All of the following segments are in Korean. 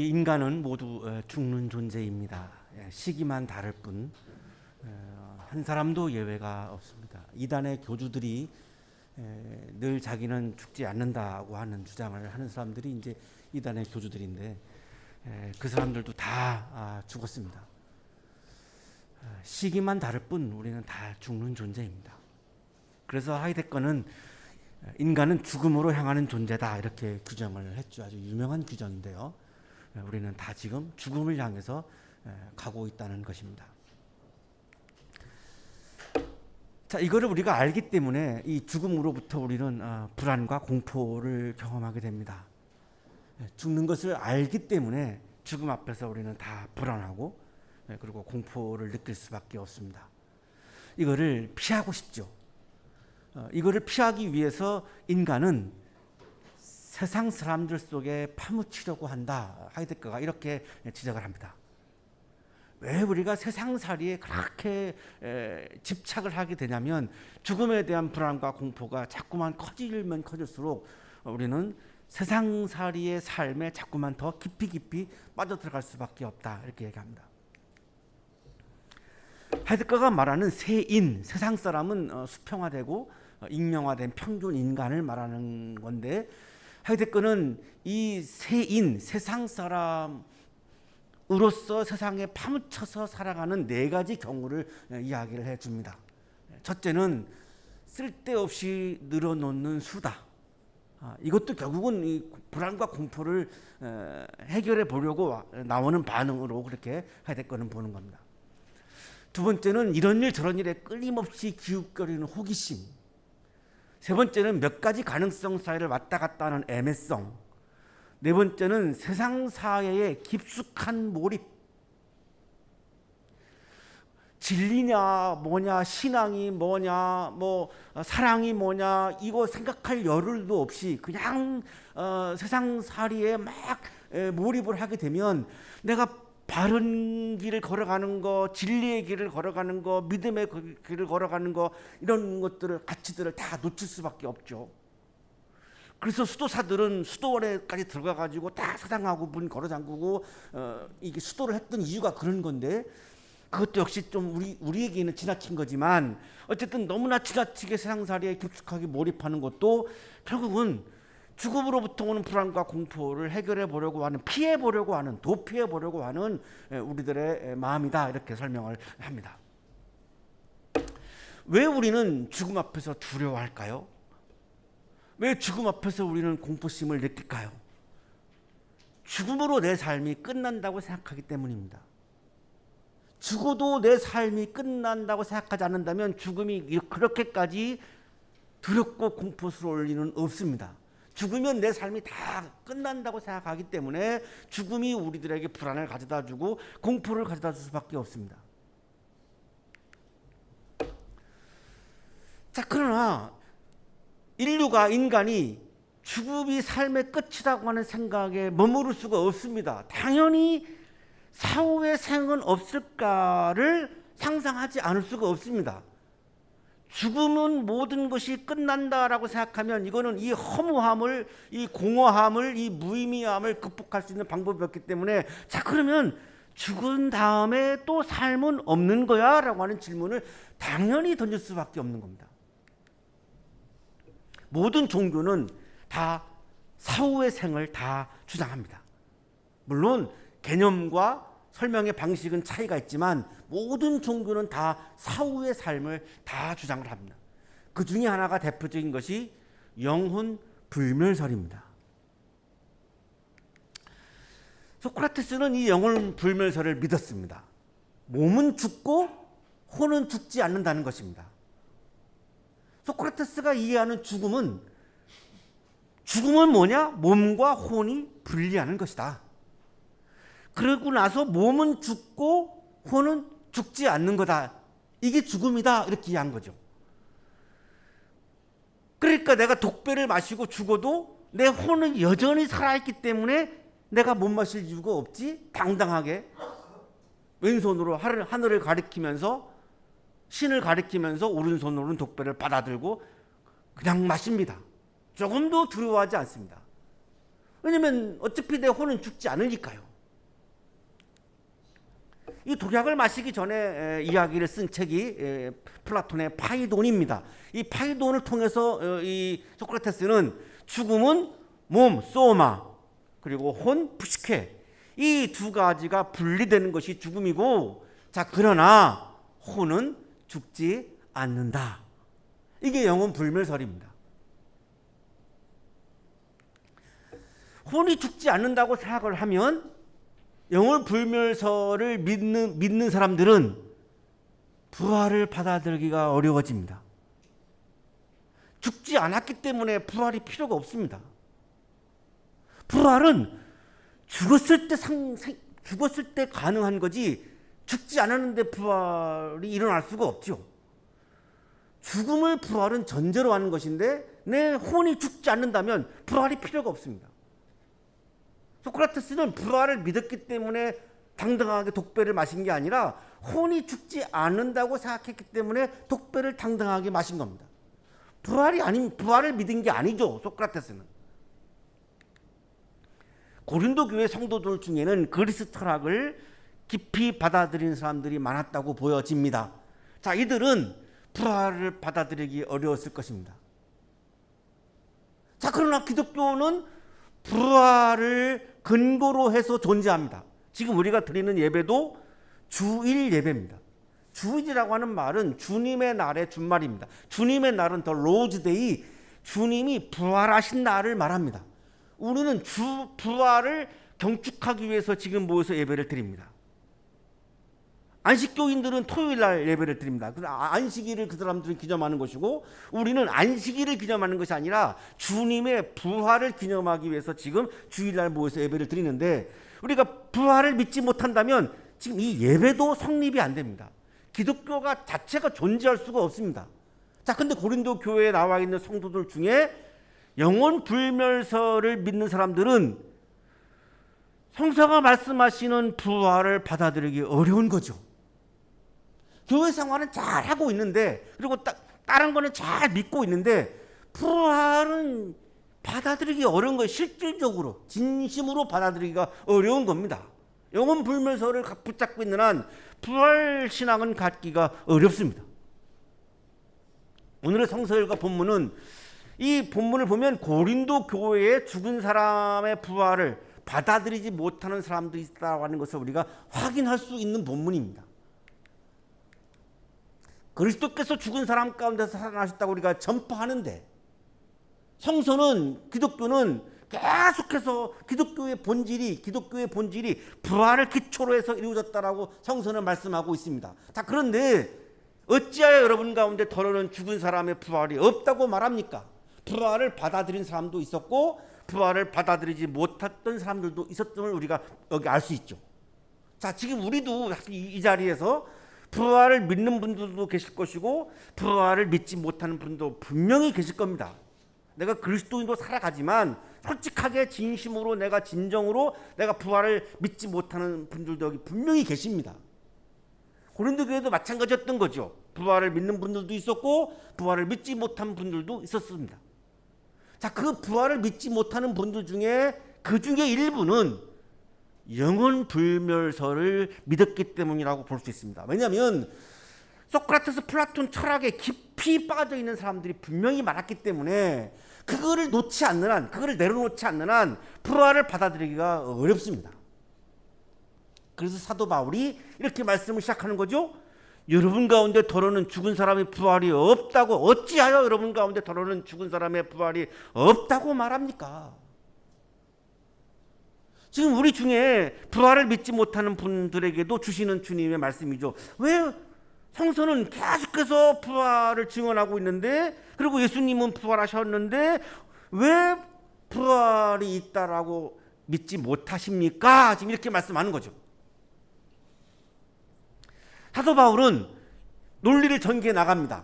우리 인간은 모두 죽는 존재입니다. 시기만 다를 뿐 한 사람도 예외가 없습니다. 이단의 교주들이 늘 자기는 죽지 않는다고 하는 주장을 하는 사람들이 이제 이단의 교주들인데 그 사람들도 다 죽었습니다. 시기만 다를 뿐 우리는 다 죽는 존재입니다. 그래서 하이데거는 인간은 죽음으로 향하는 존재다 이렇게 규정을 했죠. 아주 유명한 규정인데요. 우리는 다 지금 죽음을 향해서 가고 있다는 것입니다. 자, 이거를 우리가 알기 때문에 이 죽음으로부터 우리는 불안과 공포를 경험하게 됩니다. 죽는 것을 알기 때문에 죽음 앞에서 우리는 다 불안하고 그리고 공포를 느낄 수밖에 없습니다. 이거를 피하고 싶죠. 이거를 피하기 위해서 인간은 세상 사람들 속에 파묻히려고 한다. 하이데거가 이렇게 지적을 합니다. 왜 우리가 세상살이에 그렇게 집착을 하게 되냐면 죽음에 대한 불안과 공포가 자꾸만 커지면 커질수록 우리는 세상살이의 삶에 자꾸만 더 깊이 빠져들어갈 수밖에 없다 이렇게 얘기합니다. 하이데거가 말하는 세인, 세상 사람은 수평화되고 익명화된 평균 인간을 말하는 건데 하이데거는 이 세인, 세상 사람으로서 세상에 파묻혀서 살아가는 네 가지 경우를 이야기를 해줍니다. 첫째는 쓸데없이 늘어놓는 수다. 이것도 결국은 이 불안과 공포를 해결해 보려고 나오는 반응으로 그렇게 하이데거는 보는 겁니다. 두 번째는 이런 일 저런 일에 끊임없이 기웃거리는 호기심. 세 번째는 몇 가지 가능성 사이를 왔다 갔다 하는 애매성. 네 번째는 세상 사회의 깊숙한 몰입. 진리냐 뭐냐 신앙이 뭐냐 뭐 사랑이 뭐냐 이거 생각할 여를도 없이 그냥 세상살이에 막 몰입을 하게 되면 내가 바른 길을 걸어가는 거, 진리의 길을 걸어가는 거, 믿음의 길을 걸어가는 거 이런 것들을 가치들을 다 놓칠 수밖에 없죠. 그래서 수도사들은 수도원에까지 들어가 가지고 다 사당하고 문 걸어 잠그고 이게 수도를 했던 이유가 그런 건데 그것도 역시 좀 우리에게는 지나친 거지만 어쨌든 너무나 지나치게 세상살이에 깊숙하게 몰입하는 것도 결국은 죽음으로부터 오는 불안과 공포를 해결해 보려고 하는, 피해 보려고 하는, 도피해 보려고 하는 우리들의 마음이다 이렇게 설명을 합니다. 왜 우리는 죽음 앞에서 두려워할까요? 왜 죽음 앞에서 우리는 공포심을 느낄까요? 죽음으로 내 삶이 끝난다고 생각하기 때문입니다. 죽어도 내 삶이 끝난다고 생각하지 않는다면 죽음이 그렇게까지 두렵고 공포스러울 리는 없습니다. 죽으면 내 삶이 다 끝난다고 생각하기 때문에 죽음이 우리들에게 불안을 가져다 주고 공포를 가져다 줄 수밖에 없습니다. 자, 그러나 인간이 죽음이 삶의 끝이라고 하는 생각에 머무를 수가 없습니다. 당연히 사후의 생은 없을까를 상상하지 않을 수가 없습니다. 죽음은 모든 것이 끝난다라고 생각하면 이거는 이 허무함을, 이 공허함을, 이 무의미함을 극복할 수 있는 방법이 없기 때문에 자, 그러면 죽은 다음에 또 삶은 없는 거야? 라고 하는 질문을 당연히 던질 수밖에 없는 겁니다. 모든 종교는 다 사후의 생을 다 주장합니다. 물론 개념과 설명의 방식은 차이가 있지만 모든 종교는 다 사후의 삶을 다 주장을 합니다. 그 중에 하나가 대표적인 것이 영혼 불멸설입니다. 소크라테스는 이 영혼 불멸설을 믿었습니다. 몸은 죽고 혼은 죽지 않는다는 것입니다. 소크라테스가 이해하는 죽음은 뭐냐? 몸과 혼이 분리하는 것이다. 그러고 나서 몸은 죽고 혼은 죽지 않는 거다. 이게 죽음이다. 이렇게 이해한 거죠. 그러니까 내가 독배를 마시고 죽어도 내 혼은 여전히 살아있기 때문에 내가 못 마실 이유가 없지. 당당하게 왼손으로 하늘을 가리키면서 신을 가리키면서 오른손으로는 독배를 받아들고 그냥 마십니다. 조금도 두려워하지 않습니다. 왜냐하면 어차피 내 혼은 죽지 않으니까요. 이 독약을 마시기 전에 이야기를 쓴 책이 플라톤의 파이돈입니다. 이 파이돈을 통해서 이 소크라테스는 죽음은 몸, 소마, 그리고 혼, 푸시케, 이 두 가지가 분리되는 것이 죽음이고, 자 그러나 혼은 죽지 않는다. 이게 영혼 불멸설입니다. 혼이 죽지 않는다고 생각을 하면 영혼 불멸설을 믿는 사람들은 부활을 받아들이기가 어려워집니다. 죽지 않았기 때문에 부활이 필요가 없습니다. 부활은 죽었을 때 가능한 거지, 죽지 않았는데 부활이 일어날 수가 없죠. 죽음을 부활은 전제로 하는 것인데, 내 혼이 죽지 않는다면 부활이 필요가 없습니다. 소크라테스는 부활을 믿었기 때문에 당당하게 독배를 마신 게 아니라 혼이 죽지 않는다고 생각했기 때문에 독배를 당당하게 마신 겁니다. 부활을 믿은 게 아니죠, 소크라테스는. 고린도 교회 성도들 중에는 그리스 철학을 깊이 받아들인 사람들이 많았다고 보여집니다. 자, 이들은 부활을 받아들이기 어려웠을 것입니다. 자, 그러나 기독교는 부활을 근거로 해서 존재합니다. 지금 우리가 드리는 예배도 주일 예배입니다. 주일이라고 하는 말은 주님의 날의 준말입니다. 주님의 날은 더 로즈데이, 주님이 부활하신 날을 말합니다. 우리는 부활을 경축하기 위해서 지금 모여서 예배를 드립니다. 안식교인들은 토요일 날 예배를 드립니다. 안식일을 그 사람들은 기념하는 것이고, 우리는 안식일을 기념하는 것이 아니라 주님의 부활을 기념하기 위해서 지금 주일날 모여서 예배를 드리는데, 우리가 부활을 믿지 못한다면 지금 이 예배도 성립이 안 됩니다. 기독교가 자체가 존재할 수가 없습니다. 자, 근데 고린도 교회에 나와 있는 성도들 중에 영혼 불멸설을 믿는 사람들은 성서가 말씀하시는 부활을 받아들이기 어려운 거죠. 교회 생활은 잘 하고 있는데, 그리고 다른 거는 잘 믿고 있는데, 부활은 받아들이기 어려운 거예요. 실질적으로 진심으로 받아들이기가 어려운 겁니다. 영혼 불멸설을 붙잡고 있는 한 부활 신앙은 갖기가 어렵습니다. 오늘의 성서일과 본문은, 이 본문을 보면 고린도 교회에 죽은 사람의 부활을 받아들이지 못하는 사람들이 있다고 하는 것을 우리가 확인할 수 있는 본문입니다. 그리스도께서 죽은 사람 가운데서 살아나셨다고 우리가 전파하는데, 성서는, 기독교는 계속해서 기독교의 본질이 부활을 기초로 해서 이루어졌다라고 성서는 말씀하고 있습니다. 자, 그런데 어찌하여 여러분 가운데 더러는 죽은 사람의 부활이 없다고 말합니까? 부활을 받아들인 사람도 있었고 부활을 받아들이지 못했던 사람들도 있었음을 우리가 여기 알 수 있죠. 자, 지금 우리도 이 자리에서 부활을 믿는 분들도 계실 것이고 부활을 믿지 못하는 분도 분명히 계실 겁니다. 내가 그리스도인도 살아가지만 솔직하게 진심으로 내가 진정으로 내가 부활을 믿지 못하는 분들도 여기 분명히 계십니다. 고린도 교회도 마찬가지였던 거죠. 부활을 믿는 분들도 있었고 부활을 믿지 못한 분들도 있었습니다. 자, 그 부활을 믿지 못하는 분들 중에 그 중에 일부는 영혼 불멸설을 믿었기 때문이라고 볼 수 있습니다. 왜냐하면 소크라테스, 플라톤 철학에 깊이 빠져 있는 사람들이 분명히 많았기 때문에 그거를 놓지 않는 한, 그거를 내려놓지 않는 한 부활을 받아들이기가 어렵습니다. 그래서 사도 바울이 이렇게 말씀을 시작하는 거죠. 여러분 가운데 더러는 죽은 사람의 부활이 없다고, 어찌하여 여러분 가운데 더러는 죽은 사람의 부활이 없다고 말합니까? 지금 우리 중에 부활을 믿지 못하는 분들에게도 주시는 주님의 말씀이죠. 왜 성서는 계속해서 부활을 증언하고 있는데, 그리고 예수님은 부활하셨는데 왜 부활이 있다라고 믿지 못하십니까? 지금 이렇게 말씀하는 거죠. 사도 바울은 논리를 전개해 나갑니다.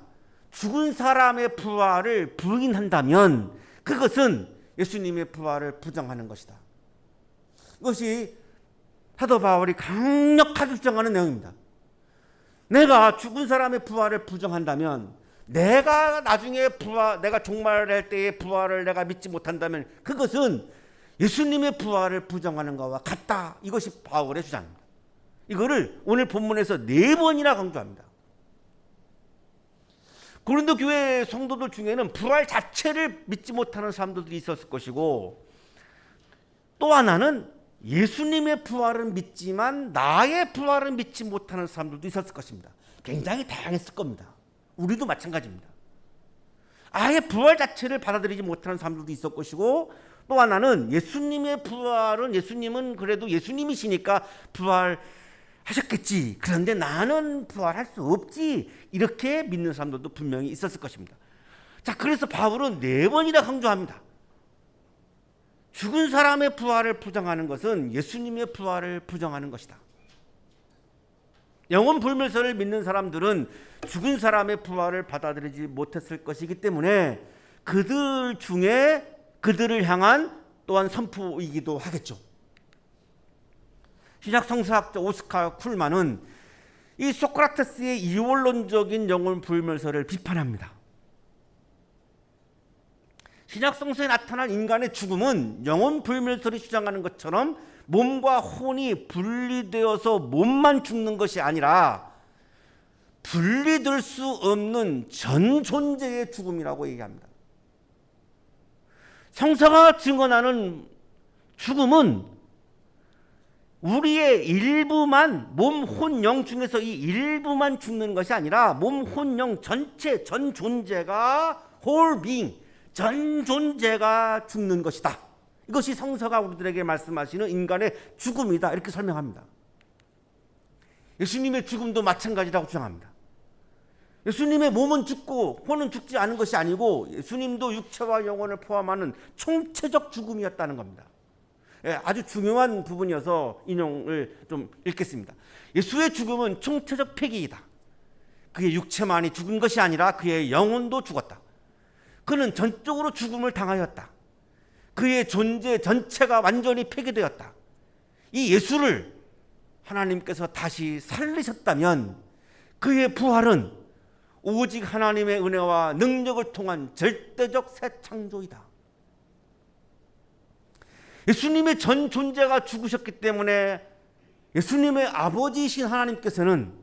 죽은 사람의 부활을 부인한다면 그것은 예수님의 부활을 부정하는 것이다. 이것이 사도 바울이 강력하게 주장하는 내용입니다. 내가 죽은 사람의 부활을 부정한다면, 내가 나중에 내가 종말할 때의 부활을 내가 믿지 못한다면 그것은 예수님의 부활을 부정하는 것과 같다. 이것이 바울의 주장입니다. 이거를 오늘 본문에서 4번이나 강조합니다. 고린도 교회 성도들 중에는 부활 자체를 믿지 못하는 사람들도 있었을 것이고, 또 하나는 예수님의 부활은 믿지만 나의 부활은 믿지 못하는 사람들도 있었을 것입니다. 굉장히 다양했을 겁니다. 우리도 마찬가지입니다. 아예 부활 자체를 받아들이지 못하는 사람들도 있을 것이고, 또 하나는 예수님의 부활은, 예수님은 그래도 예수님이시니까 부활하셨겠지, 그런데 나는 부활할 수 없지, 이렇게 믿는 사람들도 분명히 있었을 것입니다. 자, 그래서 바울은 4번이나 강조합니다. 죽은 사람의 부활을 부정하는 것은 예수님의 부활을 부정하는 것이다. 영혼 불멸설을 믿는 사람들은 죽은 사람의 부활을 받아들이지 못했을 것이기 때문에 그들 중에 그들을 향한 또한 선포이기도 하겠죠. 신약 성서학자 오스카 쿨만은 이 소크라테스의 이원론적인 영혼 불멸설을 비판합니다. 신약 성서에 나타난 인간의 죽음은 영혼 불멸설이 주장하는 것처럼 몸과 혼이 분리되어서 몸만 죽는 것이 아니라 분리될 수 없는 전 존재의 죽음이라고 얘기합니다. 성서가 증언하는 죽음은 우리의 일부만, 몸, 혼, 영 중에서 이 일부만 죽는 것이 아니라 몸, 혼, 영 전체, 전 존재가 whole being, 전 존재가 죽는 것이다. 이것이 성서가 우리들에게 말씀하시는 인간의 죽음이다, 이렇게 설명합니다. 예수님의 죽음도 마찬가지라고 주장합니다. 예수님의 몸은 죽고 혼은 죽지 않은 것이 아니고 예수님도 육체와 영혼을 포함하는 총체적 죽음이었다는 겁니다. 아주 중요한 부분이어서 인용을 좀 읽겠습니다. 예수의 죽음은 총체적 폐기이다. 그의 육체만이 죽은 것이 아니라 그의 영혼도 죽었다. 그는 전적으로 죽음을 당하였다. 그의 존재 전체가 완전히 폐기되었다. 이 예수를 하나님께서 다시 살리셨다면 그의 부활은 오직 하나님의 은혜와 능력을 통한 절대적 새 창조이다. 예수님의 전 존재가 죽으셨기 때문에 예수님의 아버지이신 하나님께서는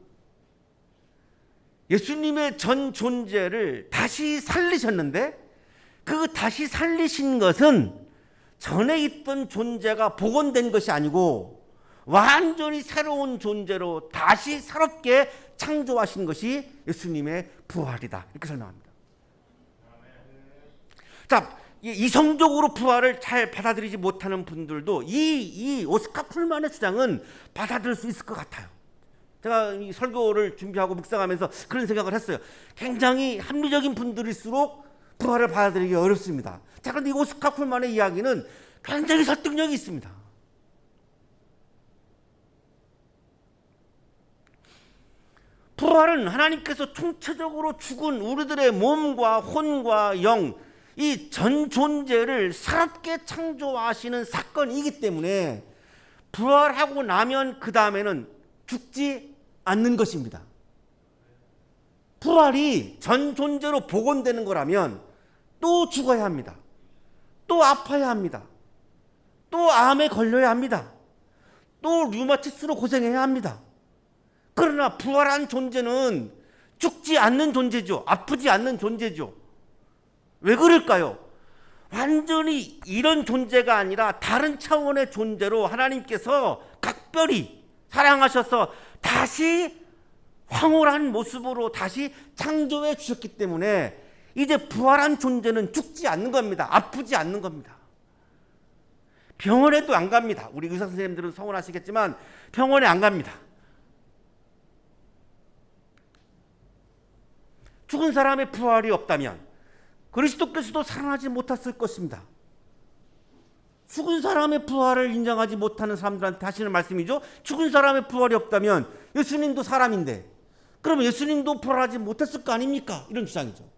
예수님의 전 존재를 다시 살리셨는데, 그 다시 살리신 것은 전에 있던 존재가 복원된 것이 아니고 완전히 새로운 존재로 다시 새롭게 창조하신 것이 예수님의 부활이다, 이렇게 설명합니다. 자, 이성적으로 부활을 잘 받아들이지 못하는 분들도 이 오스카 쿨만의 주장은 받아들일 수 있을 것 같아요. 제가 이 설교를 준비하고 묵상하면서 그런 생각을 했어요. 굉장히 합리적인 분들일수록 부활을 받아들이기 어렵습니다. 자, 그런데 이 오스카 쿨만의 이야기는 굉장히 설득력이 있습니다. 부활은 하나님께서 총체적으로 죽은 우리들의 몸과 혼과 영, 이 전 존재를 새롭게 창조하시는 사건이기 때문에 부활하고 나면 그 다음에는 죽지 않는 것입니다. 부활이 전 존재로 복원되는 거라면 또 죽어야 합니다. 또 아파야 합니다. 또 암에 걸려야 합니다. 또 류마티스로 고생해야 합니다. 그러나 부활한 존재는 죽지 않는 존재죠. 아프지 않는 존재죠. 왜 그럴까요? 완전히 이런 존재가 아니라 다른 차원의 존재로 하나님께서 각별히 사랑하셔서 다시 황홀한 모습으로 다시 창조해 주셨기 때문에 이제 부활한 존재는 죽지 않는 겁니다. 아프지 않는 겁니다. 병원에도 안 갑니다. 우리 의사 선생님들은 서운하시겠지만 병원에 안 갑니다. 죽은 사람의 부활이 없다면 그리스도께서도 살아나지 못했을 것입니다. 죽은 사람의 부활을 인정하지 못하는 사람들한테 하시는 말씀이죠. 죽은 사람의 부활이 없다면 예수님도 사람인데 그러면 예수님도 부활하지 못했을 거 아닙니까? 이런 주장이죠.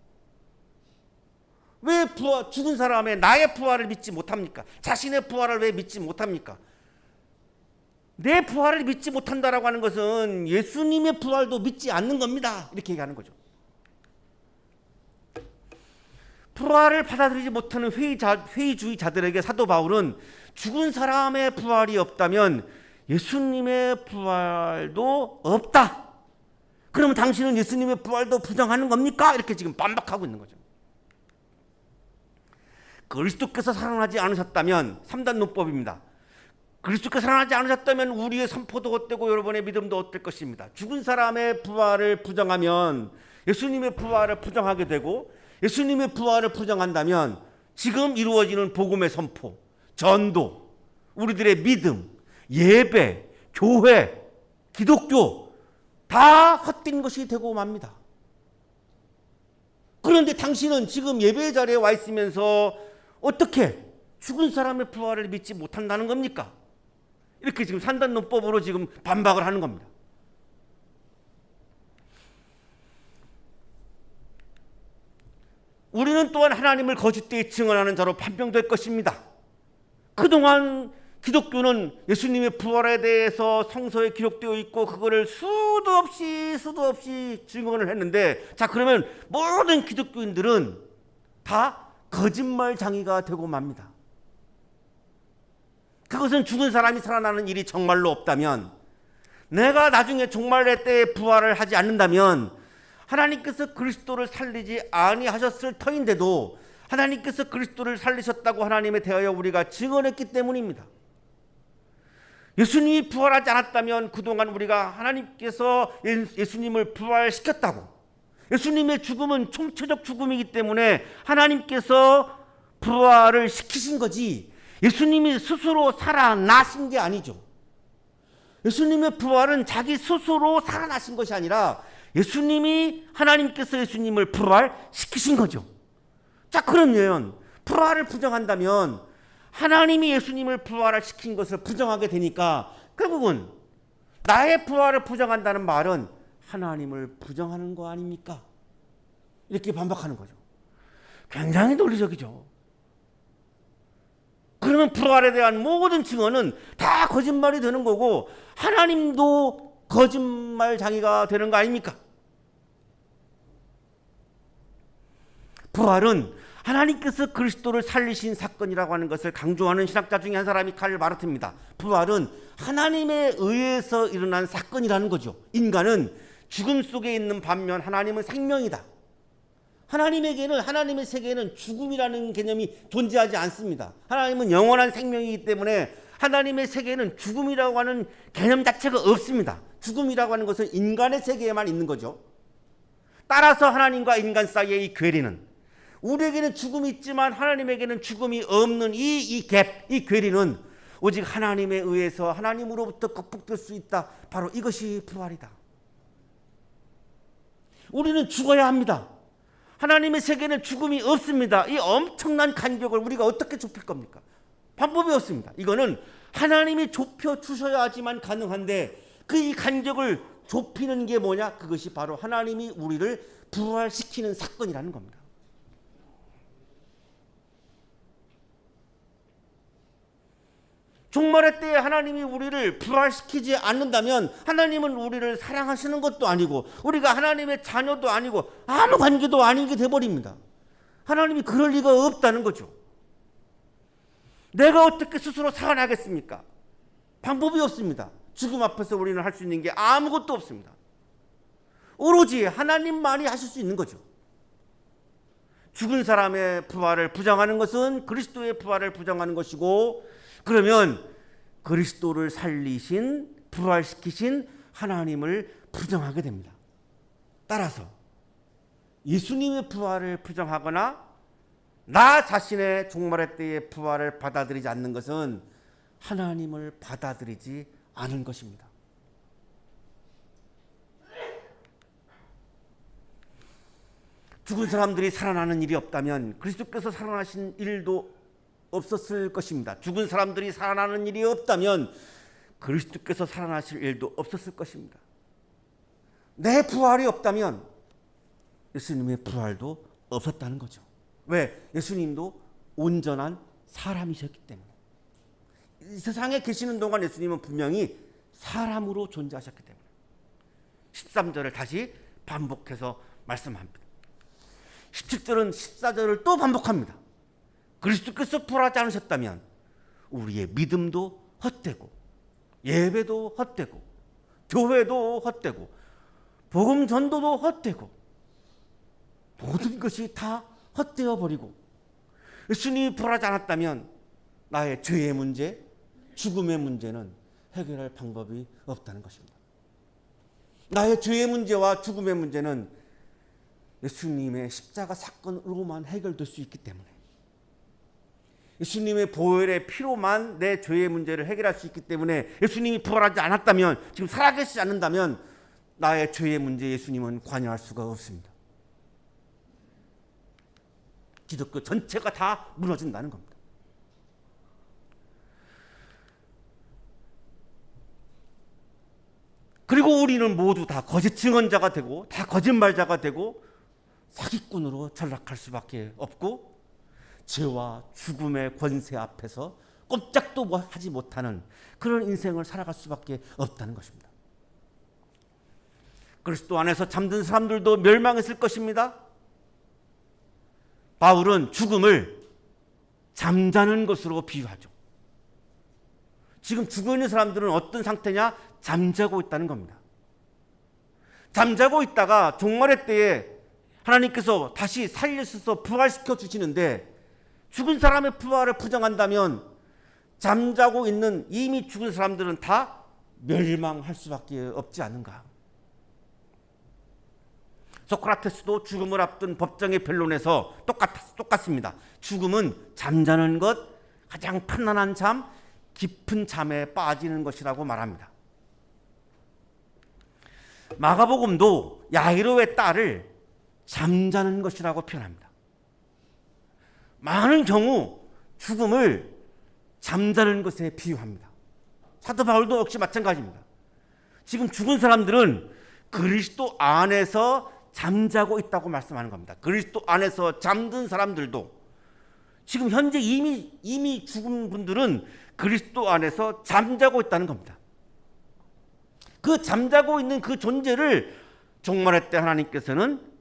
왜 죽은 사람의 나의 부활을 믿지 못합니까? 자신의 부활을 왜 믿지 못합니까? 내 부활을 믿지 못한다라고 하는 것은 예수님의 부활도 믿지 않는 겁니다. 이렇게 얘기하는 거죠. 부활을 받아들이지 못하는 회의주의자들에게 사도 바울은 죽은 사람의 부활이 없다면 예수님의 부활도 없다. 그러면 당신은 예수님의 부활도 부정하는 겁니까? 이렇게 지금 반박하고 있는 거죠. 그리스도께서 살아나지 않으셨다면 3단 논법입니다. 그리스도께서 살아나지 않으셨다면 우리의 선포도 헛되고 여러분의 믿음도 헛될 것입니다. 죽은 사람의 부활을 부정하면 예수님의 부활을 부정하게 되고, 예수님의 부활을 부정한다면 지금 이루어지는 복음의 선포, 전도, 우리들의 믿음, 예배, 교회, 기독교 다 헛된 것이 되고 맙니다. 그런데 당신은 지금 예배 자리에 와 있으면서 어떻게 죽은 사람의 부활을 믿지 못한다는 겁니까? 이렇게 지금 산단론법으로 지금 반박을 하는 겁니다. 우리는 또한 하나님을 거짓되이 증언하는 자로 판명될 것입니다. 그동안 기독교는 예수님의 부활에 대해서 성서에 기록되어 있고 그거를 수도 없이 증언을 했는데, 자, 그러면 모든 기독교인들은 다 거짓말장이가 되고 맙니다. 그것은 죽은 사람이 살아나는 일이 정말로 없다면, 내가 나중에 종말의 때에 부활을 하지 않는다면 하나님께서 그리스도를 살리지 아니하셨을 터인데도 하나님께서 그리스도를 살리셨다고 하나님에 대하여 우리가 증언했기 때문입니다. 예수님이 부활하지 않았다면 그동안 우리가 하나님께서 예수님을 부활시켰다고, 예수님의 죽음은 총체적 죽음이기 때문에 하나님께서 부활을 시키신 거지 예수님이 스스로 살아나신 게 아니죠. 예수님의 부활은 자기 스스로 살아나신 것이 아니라 예수님이, 하나님께서 예수님을 부활시키신 거죠. 자, 그러면 부활을 부정한다면 하나님이 예수님을 부활을 시킨 것을 부정하게 되니까 결국은 나의 부활을 부정한다는 말은 하나님을 부정하는 거 아닙니까? 이렇게 반박하는 거죠. 굉장히 논리적이죠. 그러면 부활에 대한 모든 증언은 다 거짓말이 되는 거고 하나님도 거짓말장이가 되는 거 아닙니까? 부활은 하나님께서 그리스도를 살리신 사건이라고 하는 것을 강조하는 신학자 중에 한 사람이 칼 마르트입니다. 부활은 하나님에 의해서 일어난 사건이라는 거죠. 인간은 죽음 속에 있는 반면 하나님은 생명이다. 하나님에게는, 하나님의 세계에는 죽음이라는 개념이 존재하지 않습니다. 하나님은 영원한 생명이기 때문에 하나님의 세계에는 죽음이라고 하는 개념 자체가 없습니다. 죽음이라고 하는 것은 인간의 세계에만 있는 거죠. 따라서 하나님과 인간 사이의 이 괴리는, 우리에게는 죽음이 있지만 하나님에게는 죽음이 없는 이 갭, 이 괴리는 오직 하나님에 의해서 하나님으로부터 극복될 수 있다. 바로 이것이 부활이다. 우리는 죽어야 합니다. 하나님의 세계는 죽음이 없습니다. 이 엄청난 간격을 우리가 어떻게 좁힐 겁니까? 방법이 없습니다. 이거는 하나님이 좁혀 주셔야지만 가능한데 그 이 간격을 좁히는 게 뭐냐? 그것이 바로 하나님이 우리를 부활시키는 사건이라는 겁니다. 종말의 때에 하나님이 우리를 부활시키지 않는다면 하나님은 우리를 사랑하시는 것도 아니고 우리가 하나님의 자녀도 아니고 아무 관계도 아니게 돼버립니다. 하나님이 그럴 리가 없다는 거죠. 내가 어떻게 스스로 살아나겠습니까? 방법이 없습니다. 죽음 앞에서 우리는 할 수 있는 게 아무것도 없습니다. 오로지 하나님만이 하실 수 있는 거죠. 죽은 사람의 부활을 부정하는 것은 그리스도의 부활을 부정하는 것이고, 그러면 그리스도를 살리신, 부활시키신 하나님을 부정하게 됩니다. 따라서 예수님의 부활을 부정하거나 나 자신의 종말의 때의 부활을 받아들이지 않는 것은 하나님을 받아들이지 않은 것입니다. 죽은 사람들이 살아나는 일이 없다면 그리스도께서 살아나신 일도 없었을 것입니다. 죽은 사람들이 살아나는 일이 없다면 그리스도께서 살아나실 일도 없었을 것입니다. 내 부활이 없다면 예수님의 부활도 없었다는 거죠. 왜? 예수님도 온전한 사람이셨기 때문에. 이 세상에 계시는 동안 예수님은 분명히 사람으로 존재하셨기 때문에. 13절을 다시 반복해서 말씀합니다. 17절은 14절을 또 반복합니다. 그리스도께서 부활하지 않으셨다면 우리의 믿음도 헛되고 예배도 헛되고 교회도 헛되고 복음 전도도 헛되고 모든 것이 다 헛되어 버리고 예수님이 부활하지 않았다면 나의 죄의 문제, 죽음의 문제는 해결할 방법이 없다는 것입니다. 나의 죄의 문제와 죽음의 문제는 예수님의 십자가 사건으로만 해결될 수 있기 때문에, 예수님의 보혈의 피로만 내 죄의 문제를 해결할 수 있기 때문에, 예수님이 부활하지 않았다면, 지금 살아계시지 않는다면 나의 죄의 문제에 예수님은 관여할 수가 없습니다. 기독교 전체가 다 무너진다는 겁니다. 그리고 우리는 모두 다 거짓 증언자가 되고 다 거짓말자가 되고 사기꾼으로 전락할 수밖에 없고, 죄와 죽음의 권세 앞에서 꼼짝도 하지 못하는 그런 인생을 살아갈 수밖에 없다는 것입니다. 그리스도 안에서 잠든 사람들도 멸망했을 것입니다. 바울은 죽음을 잠자는 것으로 비유하죠. 지금 죽어 있는 사람들은 어떤 상태냐? 잠자고 있다는 겁니다. 잠자고 있다가 종말의 때에 하나님께서 다시 살리셔서 부활시켜 주시는데, 죽은 사람의 부활을 부정한다면 잠자고 있는 이미 죽은 사람들은 다 멸망할 수밖에 없지 않은가. 소크라테스도 죽음을 앞둔 법정의 변론에서 똑같습니다. 죽음은 잠자는 것, 가장 편안한 잠, 깊은 잠에 빠지는 것이라고 말합니다. 마가복음도 야이로의 딸을 잠자는 것이라고 표현합니다. 많은 경우 죽음을 잠자는 것에 비유합니다. 사도 바울도 역시 마찬가지입니다. 지금 죽은 사람들은 그리스도 안에서 잠자고 있다고 말씀하는 겁니다. 그리스도 안에서 잠든 사람들도, 지금 현재 이미 죽은 분들은 그리스도 안에서 잠자고 있다는 겁니다. 그 잠자고 있는 그 존재를 종말의 때 하나님께서는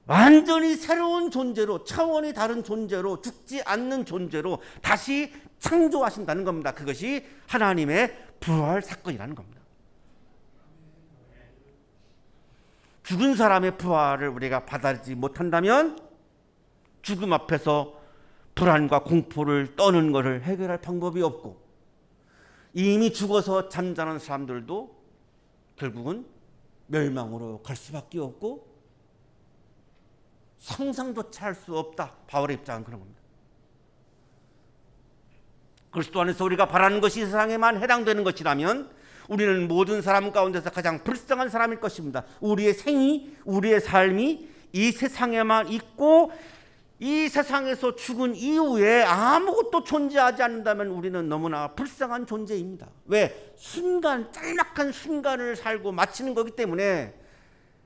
완전히 새로운 존재로, 차원이 다른 존재로, 죽지 않는 존재로 다시 창조하신다는 겁니다. 그것이 하나님의 부활 사건이라는 겁니다. 죽은 사람의 부활을 우리가 받아들이지 못한다면 죽음 앞에서 불안과 공포를 떠는 것을 해결할 방법이 없고, 이미 죽어서 잠자는 사람들도 결국은 멸망으로 갈 수밖에 없고 상상조차 할 수 없다. 바울의 입장은 그런 겁니다. 그리스도 안에서 우리가 바라는 것이 세상에만 해당되는 것이라면 우리는 모든 사람 가운데서 가장 불쌍한 사람일 것입니다. 우리의 생이, 우리의 삶이 이 세상에만 있고 이 세상에서 죽은 이후에 아무것도 존재하지 않는다면 우리는 너무나 불쌍한 존재입니다. 왜? 짤막한 순간을 살고 마치는 거기 때문에,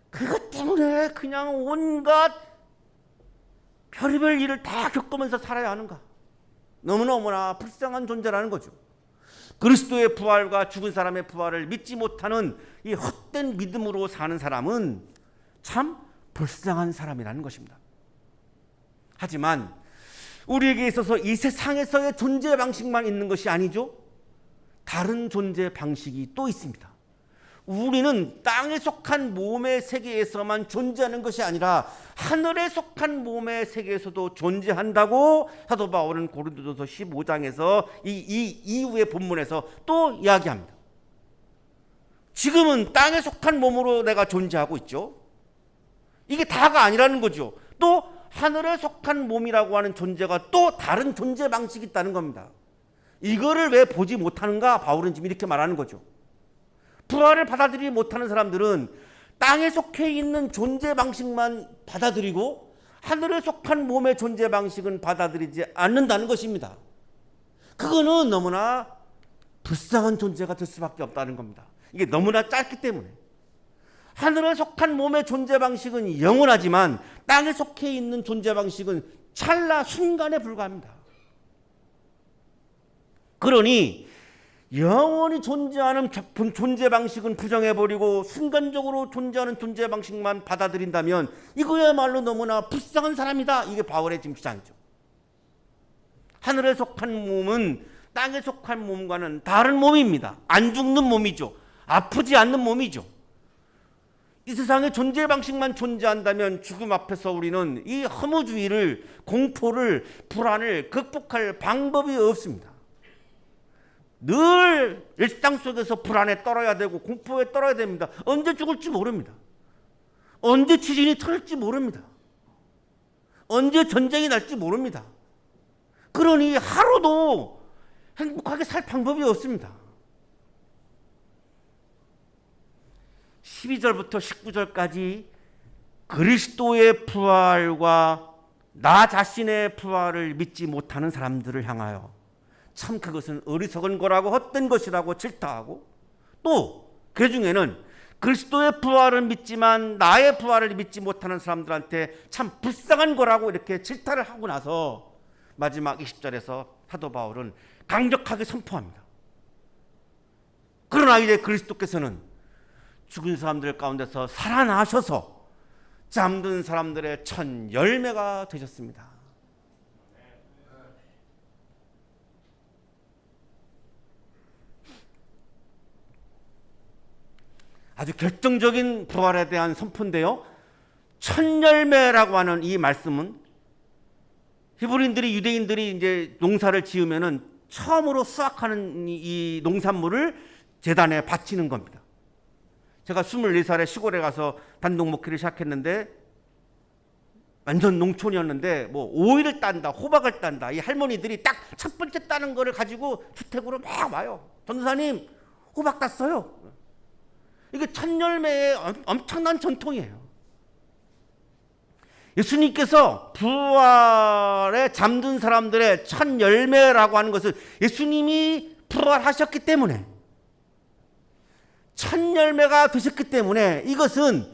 그것 때문에 그냥 온갖 별의별 일을 다 겪으면서 살아야 하는가? 너무너무나 불쌍한 존재라는 거죠. 그리스도의 부활과 죽은 사람의 부활을 믿지 못하는 이 헛된 믿음으로 사는 사람은 참 불쌍한 사람이라는 것입니다. 하지만 우리에게 있어서 이 세상에서의 존재 방식만 있는 것이 아니죠. 다른 존재 방식이 또 있습니다. 우리는 땅에 속한 몸의 세계에서만 존재하는 것이 아니라 하늘에 속한 몸의 세계에서도 존재한다고 사도 바울은 고린도전서 15장에서 이 이후의 본문에서 또 이야기합니다. 지금은 땅에 속한 몸으로 내가 존재하고 있죠. 이게 다가 아니라는 거죠. 또 하늘에 속한 몸이라고 하는 존재가 또 다른 존재 방식이 있다는 겁니다. 이거를 왜 보지 못하는가? 바울은 지금 이렇게 말하는 거죠. 부활을 받아들이지 못하는 사람들은 땅에 속해 있는 존재 방식만 받아들이고 하늘에 속한 몸의 존재 방식은 받아들이지 않는다는 것입니다. 그거는 너무나 불쌍한 존재가 될 수밖에 없다는 겁니다. 이게 너무나 짧기 때문에. 하늘에 속한 몸의 존재 방식은 영원하지만 땅에 속해 있는 존재 방식은 찰나 순간에 불과합니다. 그러니 영원히 존재하는 존재 방식은 부정해버리고 순간적으로 존재하는 존재 방식만 받아들인다면 이거야말로 너무나 불쌍한 사람이다. 이게 바울의 지금 주장이죠. 하늘에 속한 몸은 땅에 속한 몸과는 다른 몸입니다. 안 죽는 몸이죠. 아프지 않는 몸이죠. 이 세상의 존재 방식만 존재한다면 죽음 앞에서 우리는 이 허무주의를, 공포를, 불안을 극복할 방법이 없습니다. 늘 일상 속에서 불안에 떨어야 되고 공포에 떨어야 됩니다. 언제 죽을지 모릅니다. 언제 지진이 터질지 모릅니다. 언제 전쟁이 날지 모릅니다. 그러니 하루도 행복하게 살 방법이 없습니다. 12절부터 19절까지 그리스도의 부활과 나 자신의 부활을 믿지 못하는 사람들을 향하여 참 그것은 어리석은 거라고 헛된 것이라고 질타하고, 또 그 중에는 그리스도의 부활을 믿지만 나의 부활을 믿지 못하는 사람들한테 참 불쌍한 거라고 이렇게 질타를 하고 나서 마지막 20절에서 사도 바울은 강력하게 선포합니다. 그러나 이제 그리스도께서는 죽은 사람들 가운데서 살아나셔서 잠든 사람들의 첫 열매가 되셨습니다. 아주 결정적인 부활에 대한 선포인데요, 첫 열매라고 하는 이 말씀은 히브리인들이, 유대인들이 이제 농사를 지으면은 처음으로 수확하는 이 농산물을 제단에 바치는 겁니다. 제가 24살에 시골에 가서 단독 목회를 시작했는데 완전 농촌이었는데 뭐 오이를 딴다, 호박을 딴다, 이 할머니들이 딱 첫 번째 따는 거를 가지고 주택으로 막 와요. 전도사님, 호박 땄어요. 이게 첫 열매의 엄청난 전통이에요. 예수님께서 부활에 잠든 사람들의 첫 열매라고 하는 것은 예수님이 부활하셨기 때문에, 첫 열매가 되셨기 때문에 이것은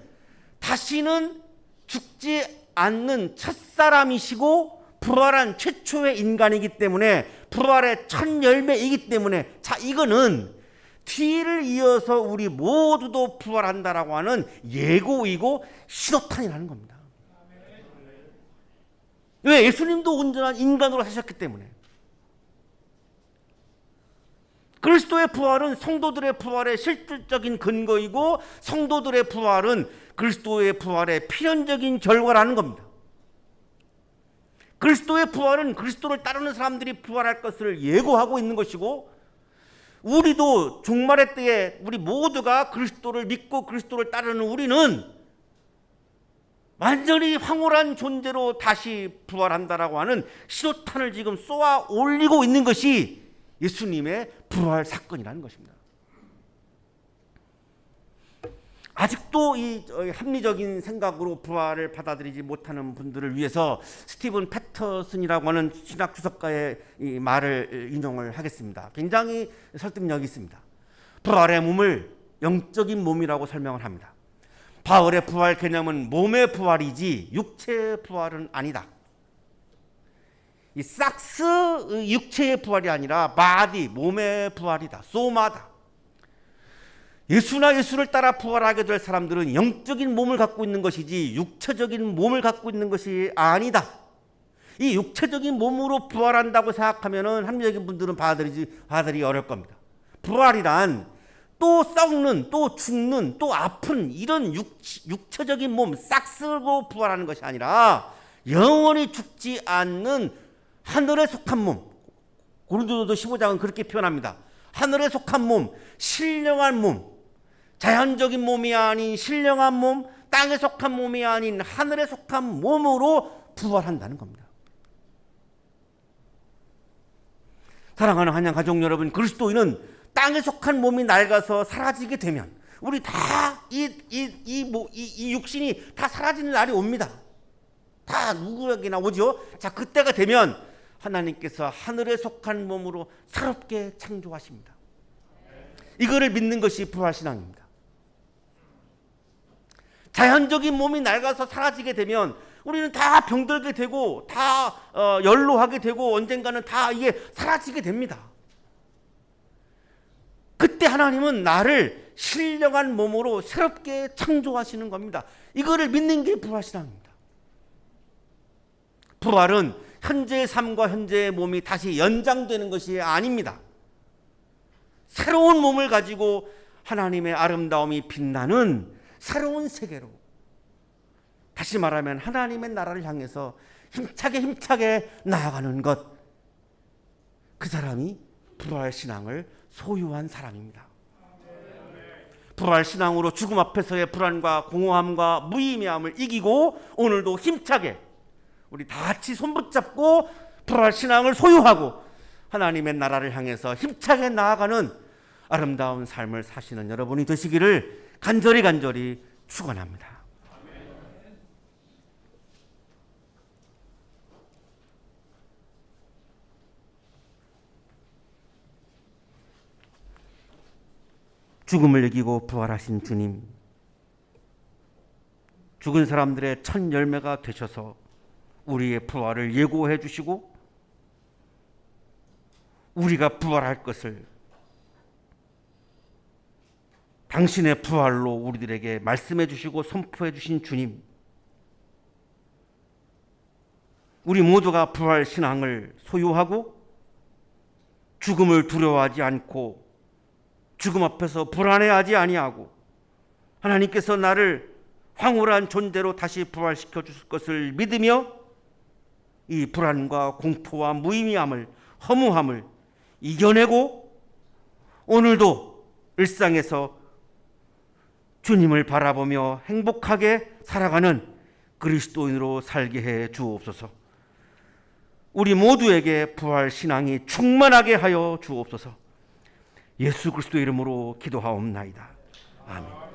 다시는 죽지 않는 첫사람이시고 부활한 최초의 인간이기 때문에, 부활의 첫 열매이기 때문에, 자, 이거는 뒤를 이어서 우리 모두도 부활한다라고 하는 예고이고 신호탄이라는 겁니다. 왜? 예수님도 온전한 인간으로 하셨기 때문에. 그리스도의 부활은 성도들의 부활의 실질적인 근거이고, 성도들의 부활은 그리스도의 부활의 필연적인 결과라는 겁니다. 그리스도의 부활은 그리스도를 따르는 사람들이 부활할 것을 예고하고 있는 것이고, 우리도 종말의 때에 우리 모두가 그리스도를 믿고 그리스도를 따르는 우리는 완전히 황홀한 존재로 다시 부활한다라고 하는 신호탄을 지금 쏘아 올리고 있는 것이 예수님의 부활 사건이라는 것입니다. 아직도 이 합리적인 생각으로 부활을 받아들이지 못하는 분들을 위해서 스티븐 패터슨이라고 하는 신학 주석가의 이 말을 인용을 하겠습니다. 굉장히 설득력이 있습니다. 부활의 몸을 영적인 몸이라고 설명을 합니다. 바울의 부활 개념은 몸의 부활이지 육체의 부활은 아니다. 이 삭스 육체의 부활이 아니라 바디, 몸의 부활이다. 소마다. 예수를 따라 부활하게 될 사람들은 영적인 몸을 갖고 있는 것이지 육체적인 몸을 갖고 있는 것이 아니다. 이 육체적인 몸으로 부활한다고 생각하면은 합리적인 분들은 받아들이기 어려울 겁니다. 부활이란 또 썩는, 또 죽는, 또 아픈 이런 육체적인 몸, 싹 쓸고 부활하는 것이 아니라 영원히 죽지 않는 하늘에 속한 몸. 고린도서 15장은 그렇게 표현합니다. 하늘에 속한 몸, 신령한 몸, 자연적인 몸이 아닌 신령한 몸, 땅에 속한 몸이 아닌 하늘에 속한 몸으로 부활한다는 겁니다. 사랑하는 한양 가족 여러분, 그리스도인은 땅에 속한 몸이 낡아서 사라지게 되면 우리 다 이 육신이 다 사라지는 날이 옵니다. 다 누구에게나 오죠. 자, 그때가 되면 하나님께서 하늘에 속한 몸으로 새롭게 창조하십니다. 이거를 믿는 것이 부활신앙입니다. 자연적인 몸이 낡아서 사라지게 되면 우리는 다 병들게 되고 다 연로하게 되고 언젠가는 다 이게 사라지게 됩니다. 그때 하나님은 나를 신령한 몸으로 새롭게 창조하시는 겁니다. 이거를 믿는 게 부활신앙입니다. 부활은 현재의 삶과 현재의 몸이 다시 연장되는 것이 아닙니다. 새로운 몸을 가지고 하나님의 아름다움이 빛나는 새로운 세계로, 다시 말하면 하나님의 나라를 향해서 힘차게 나아가는 것, 그 사람이 부활신앙을 소유한 사람입니다. 부활신앙으로 죽음 앞에서의 불안과 공허함과 무의미함을 이기고 오늘도 힘차게 우리 다 같이 손붙잡고 부활신앙을 소유하고 하나님의 나라를 향해서 힘차게 나아가는 아름다운 삶을 사시는 여러분이 되시기를 간절히 축원합니다. 죽음을 이기고 부활하신 주님, 죽은 사람들의 첫 열매가 되셔서 우리의 부활을 예고해 주시고 우리가 부활할 것을 당신의 부활로 우리들에게 말씀해 주시고 선포해 주신 주님, 우리 모두가 부활 신앙을 소유하고 죽음을 두려워하지 않고 죽음 앞에서 불안해하지 아니하고 하나님께서 나를 황홀한 존재로 다시 부활시켜 주실 것을 믿으며 이 불안과 공포와 무의미함을, 허무함을 이겨내고 오늘도 일상에서 주님을 바라보며 행복하게 살아가는 그리스도인으로 살게 해 주옵소서. 우리 모두에게 부활 신앙이 충만하게 하여 주옵소서. 예수 그리스도 이름으로 기도하옵나이다. 아멘.